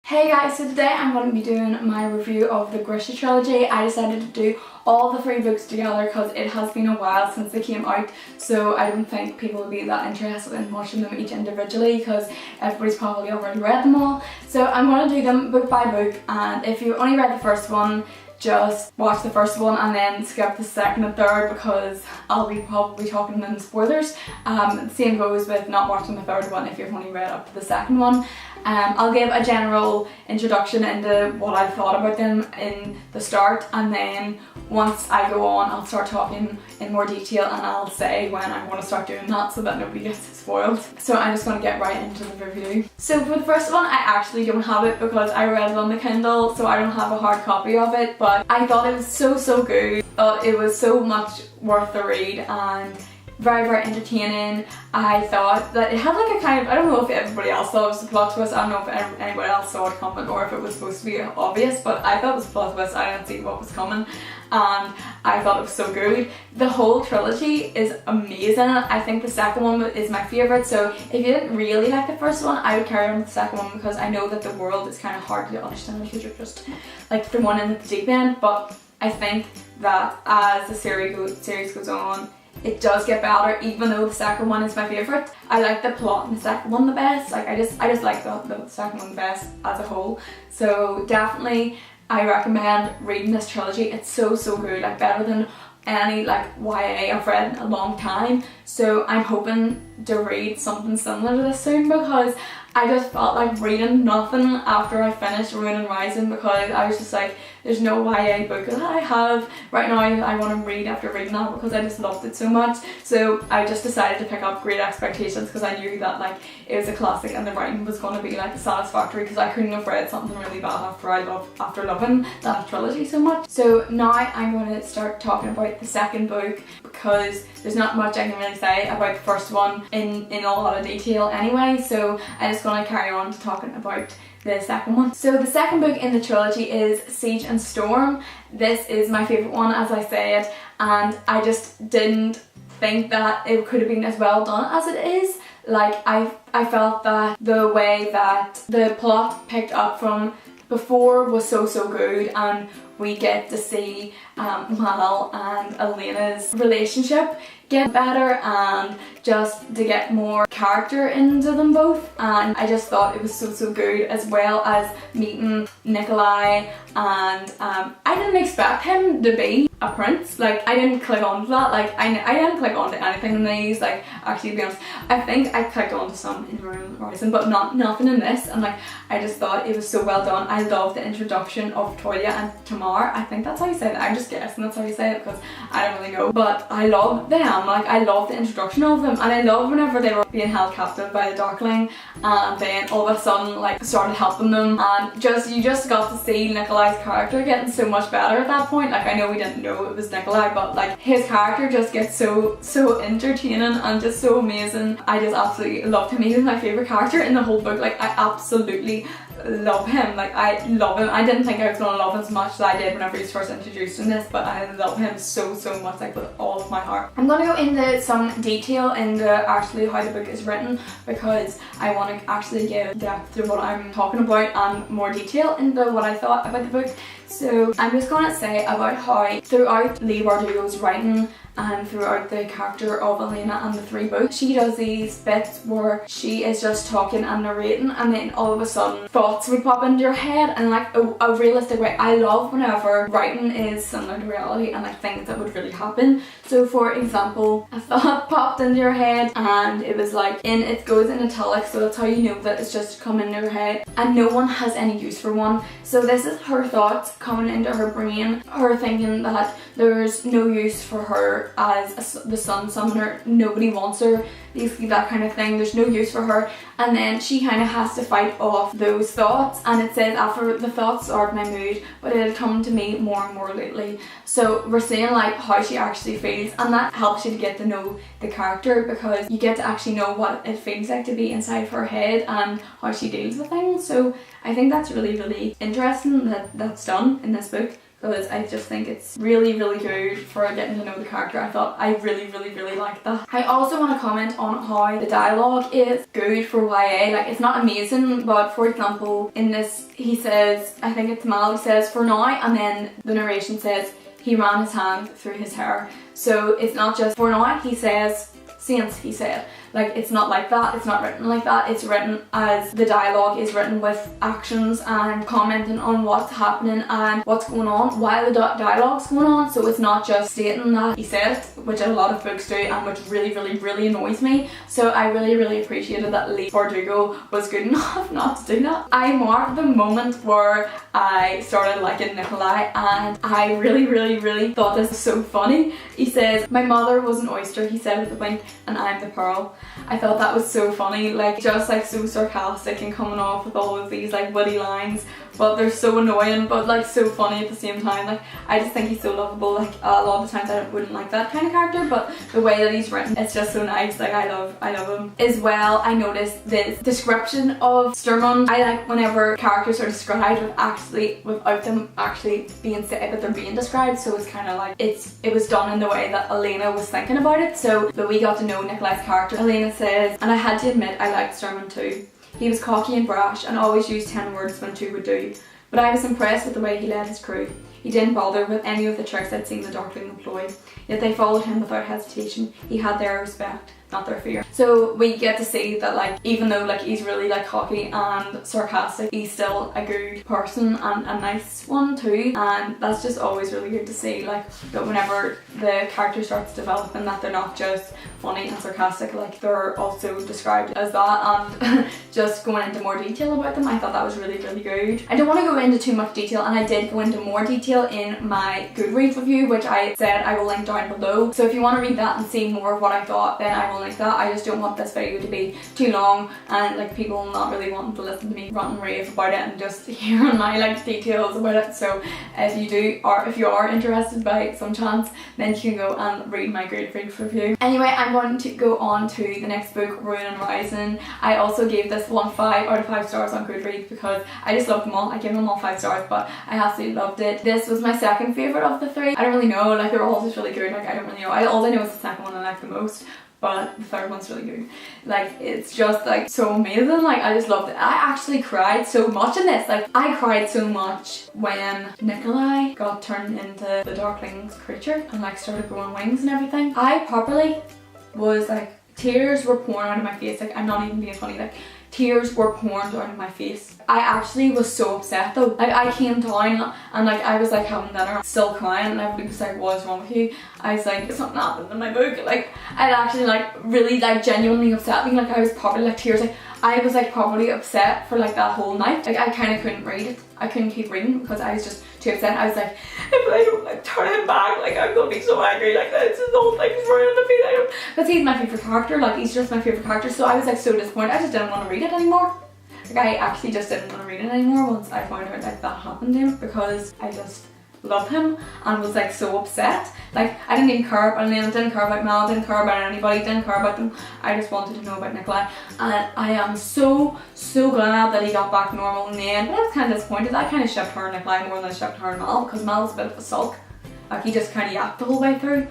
Hey guys, so today I'm going to be doing my review of the GRISHA trilogy. I decided to do all the three books together because it has been a while since they came out, so I don't think people would be that interested in watching them each individually because everybody's probably already read them all. So I'm going to do them book by book, and if you only read the first one, just watch the first one and then skip the second and third because I'll be probably talking in spoilers. Same goes with not watching the third one if you've only read up to the second one. I'll give a general introduction into what I thought about them in the start, and then once I go on I'll start talking in more detail and I'll say when I want to start doing that so that nobody gets spoiled. So I'm just going to get right into the review. So for the first one, I actually don't have it because I read it on the Kindle, so I don't have a hard copy of it, but I thought it was so good. It was so much worth the read and very entertaining. I thought that it had like a kind of, I don't know if everybody else thought it was a plot twist, I don't know if anybody else saw it coming or if it was supposed to be obvious, but I thought it was a plot twist. I didn't see what was coming and I thought it was so good. The whole trilogy is amazing. I think the second one is my favourite, so if you didn't really like the first one, I would carry on with the second one because I know that the world is kind of hard to understand because you're just like thrown in at the deep end, but I think that as the series goes on, it does get better, even though the second one is my favourite. I like the plot in the second one the best. Like I just like the second one the best as a whole. So definitely I recommend reading this trilogy. It's so good, like better than any like YA I've read in a long time. So I'm hoping to read something similar to this soon because I just felt like reading nothing after I finished Ruin and Rising because I was just like, there's no YA book that I have right now I want to read after reading that because I just loved it so much. So I just decided to pick up Great Expectations because I knew that like it was a classic and the writing was going to be like satisfactory because I couldn't have read something really bad after loving that trilogy so much. So now I'm going to start talking about the second book because there's not much I can really say about the first one in a lot of detail anyway, so I'm just going to carry on to talking about the second one. So the second book in the trilogy is Siege and Storm. This is my favourite one, as I said, and I just didn't think that it could have been as well done as it is. Like I felt that the way that the plot picked up from before was so good, and we get to see Mal and Elena's relationship get better and just to get more character into them both, and I just thought it was so good, as well as meeting Nikolai, and I didn't expect him to be a prince. Like I didn't click onto that, like I didn't click onto anything in these, like actually to be honest I think I clicked onto some in Ruin and Rising but nothing in this, and like I just thought it was so well done. I love the introduction of Toya and Tamar. I think that's how you say it. I'm just guessing that's how you say it because I don't really know, but I love them. Like I love the introduction of them, and I love whenever they were being held captive by the Darkling and then all of a sudden like started helping them, and you just got to see Nikolai's character getting so much better at that point. Like I know we didn't know it was Nikolai, but like his character just gets so entertaining and just so amazing. I just absolutely loved him. He's my favourite character in the whole book. Like I absolutely love him. Like I love him. I didn't think I was going to love him as much as I did whenever he was first introduced in this, but I love him so much, like with all of my heart. I'm going to go into some detail into actually how the book is written because I want to actually give depth to what I'm talking about and more detail into what I thought about the book. So I'm just going to say about how throughout Leigh Bardugo's writing and throughout the character of Elena and the three books, she does these bits where she is just talking and narrating, and then all of a sudden thoughts would pop into your head and like a realistic way. I love whenever writing is similar to reality and like things that would really happen. So for example, a thought popped into your head and it was like it goes in italics, so that's how you know that it's just come into your head and no one has any use for one. So this is her thoughts coming into her brain, her thinking that there's no use for her as the sun summoner, nobody wants her, basically that kind of thing, there's no use for her, and then she kind of has to fight off those thoughts, and it says after the thoughts are my mood, but it had come to me more and more lately. So we're seeing like how she actually feels, and that helps you to get to know the character because you get to actually know what it feels like to be inside of her head and how she deals with things. So I think that's really interesting that that's done in this book. because I just think it's really good for getting to know the character. I thought I really liked that. I also want to comment on how the dialogue is good for YA. Like, it's not amazing, but for example in this he says, I think it's Mal, he says "for now," and then the narration says he ran his hand through his hair. So it's not just "for now," he says "since," he said. Like, it's not like that, it's not written like that, it's written as the dialogue is written, with actions and commenting on what's happening and what's going on while the dialogue's going on. So it's not just stating that he said it, which a lot of books do and which really annoys me. So I really appreciated that Lee Bardugo was good enough not to do that. I marked the moment where I started liking Nikolai, and I really thought this was so funny. He says, "My mother was an oyster," he said with a wink, "and I'm the pearl." I thought that was so funny, like just like so sarcastic and coming off with all of these like witty lines, but they're so annoying but like so funny at the same time. Like, I just think he's so lovable. Like, a lot of the times I wouldn't like that kind of character, but the way that he's written, it's just so nice. Like, I love him. As well, I noticed this description of Stormund. I like whenever characters are described without them actually being said that they're being described, so it's kind of like it was done in the way that Elena was thinking about it. So that we got to know Nikolai's character. Elena says, "And I had to admit I liked Stormund too. He was cocky and brash and always used 10 words when 2 would do. But I was impressed with the way he led his crew. He didn't bother with any of the tricks I'd seen the Darkling employ, yet they followed him without hesitation. He had their respect, not their fear." So we get to see that, like, even though like he's really like cocky and sarcastic, he's still a good person and a nice one too, and that's just always really good to see. Like, that whenever the character starts developing, that they're not just funny and sarcastic, like they're also described as that, and just going into more detail about them. I thought that was really good. I don't want to go into too much detail, and I did go into more detail in my Goodreads review, which I said I will link down below. So if you want to read that and see more of what I thought, then I will link that. I just don't want this video to be too long and like people not really wanting to listen to me rant and rave about it and just hearing my like details about it. So if you are interested by some chance, then you can go and read my Goodreads review. Anyway, I'm going to go on to the next book, Ruin and Rising. I also gave this one 5 out of 5 stars on Goodreads because I just loved them all. I gave them all 5 stars, but I absolutely loved it. This was my second favourite of the 3. I don't really know, like they're all just really good. Like, I don't really know. All I know is the second one I like the most, but the third one's really good. Like, it's just like so amazing. Like, I just loved it. I actually cried so much in this. Like, I cried so much when Nikolai got turned into the Darkling's creature and like started growing wings and everything. I properly was like, tears were pouring out of my face. Like, I'm not even being funny. Like, tears were pouring down my face. I actually was so upset though. Like, I came down and like I was like having dinner, still crying, and everybody was like, "What's wrong with you?" I was like, "Something happened in my book." Like, it actually like really like genuinely upset me. Like, I was probably like tears. Like, I was like probably upset for like that whole night. Like, I kind of couldn't read it. I couldn't keep reading because I was just too upset. I was like, if I don't like turn him back, like I'm gonna be so angry. Like, this is the whole thing is ruining the feeling. Because he's my favourite character. Like, he's just my favourite character. So I was like so disappointed. I just didn't want to read it anymore. Like, I actually just didn't want to read it anymore once I found out like that happened to him, because I just love him and was like so upset. Like, I didn't even care about Elena, didn't care about Mal, didn't care about anybody, didn't care about them. I just wanted to know about Nikolai, and I am so glad that he got back normal in the end. But I was kind of disappointed. I kind of shipped her and Nikolai more than I shipped her and Mal, because Mal was a bit of a sulk. Like, he just kind of yapped the whole way through.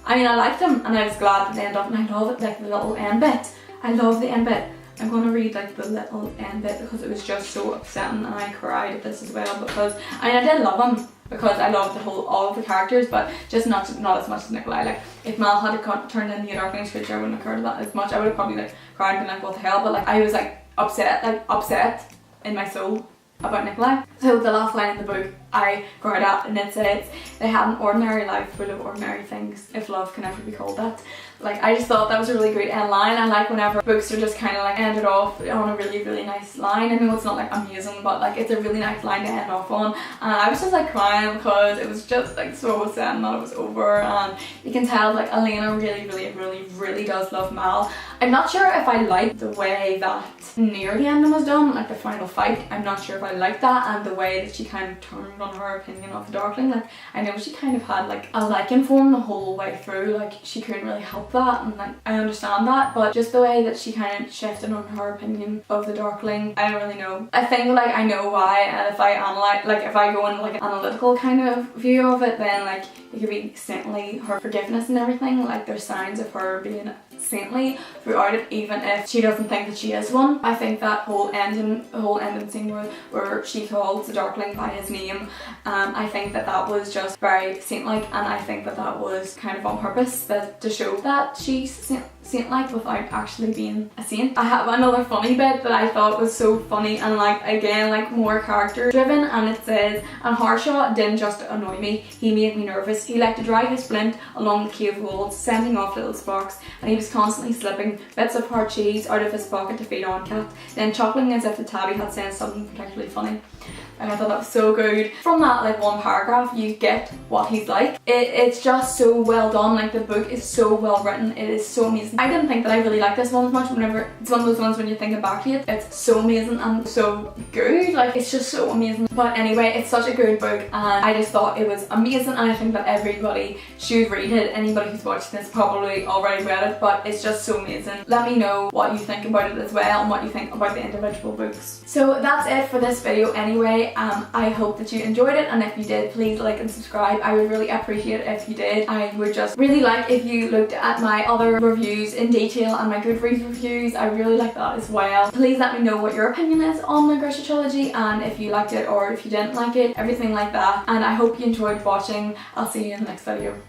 I mean, I liked him and I was glad that they ended up, and I love it, like the little end bit. I love the end bit. I'm going to read like the little end bit because it was just so upsetting, and I cried at this as well, because I did love him because I loved all of the characters, but just not as much as Nikolai. Like, if Mal had turned into a Darkling's creature, I wouldn't have cared that as much. I would have probably like cried and been like, what the hell, but like I was like upset in my soul about Nikolai. So the last line in the book I cried at, and it says, "They had an ordinary life full of ordinary things, if love can ever be called that." Like, I just thought that was a really great end line. I like whenever books are just kind of like ended off on a really nice line. I know it's not like amazing, but like it's a really nice line to end off on. And I was just like crying because it was just like so sad that it was over. And you can tell like Elena really does love Mal. I'm not sure if I like the way that near the ending was done, like the final fight. I'm not sure if I like that, and the way that she kind of turned voted on her opinion of the Darkling. Like, I know she kind of had like a liking for him the whole way through, like she couldn't really help that, and like I understand that, but just the way that she kind of shifted on her opinion of the Darkling, I don't really know. I think like I know why, and if I analyze, like if I go into like an analytical kind of view of it, then like it could be saintly, her forgiveness and everything, like there's signs of her being saintly throughout it, even if she doesn't think that she is one. I think that whole ending scene where she calls the Darkling by his name, I think that that was just very saint-like, and I think that that was kind of on purpose, that to show that she's saint-like without actually being a saint. I have another funny bit that I thought was so funny, and like again like more character driven, and it says, "And Harshaw didn't just annoy me, he made me nervous. He liked to drive his splint along the cave walls, sending off little sparks, and he was constantly slipping bits of hard cheese out of his pocket to feed on Cat, then chuckling as if the tabby had said something particularly funny." And I thought that was so good. From that like one paragraph you get what he's like. It's just so well done, like the book is so well written, it is so amazing. I didn't think that I really liked this one as much. Whenever it's one of those ones when you're thinking back to it, it's so amazing and so good, like it's just so amazing. But anyway, it's such a good book, and I just thought it was amazing, and I think that everybody should read it. Anybody who's watching this probably already read it, but it's just so amazing. Let me know what you think about it as well, and what you think about the individual books. So that's it for this video anyway. I hope that you enjoyed it, and if you did, please like and subscribe. I would really appreciate it if you did. I would just really like if you looked at my other reviews in detail and my Goodreads reviews. I really like that as well. Please let me know what your opinion is on the GRISHA trilogy, and if you liked it or if you didn't like it, everything like that. And I hope you enjoyed watching. I'll see you in the next video.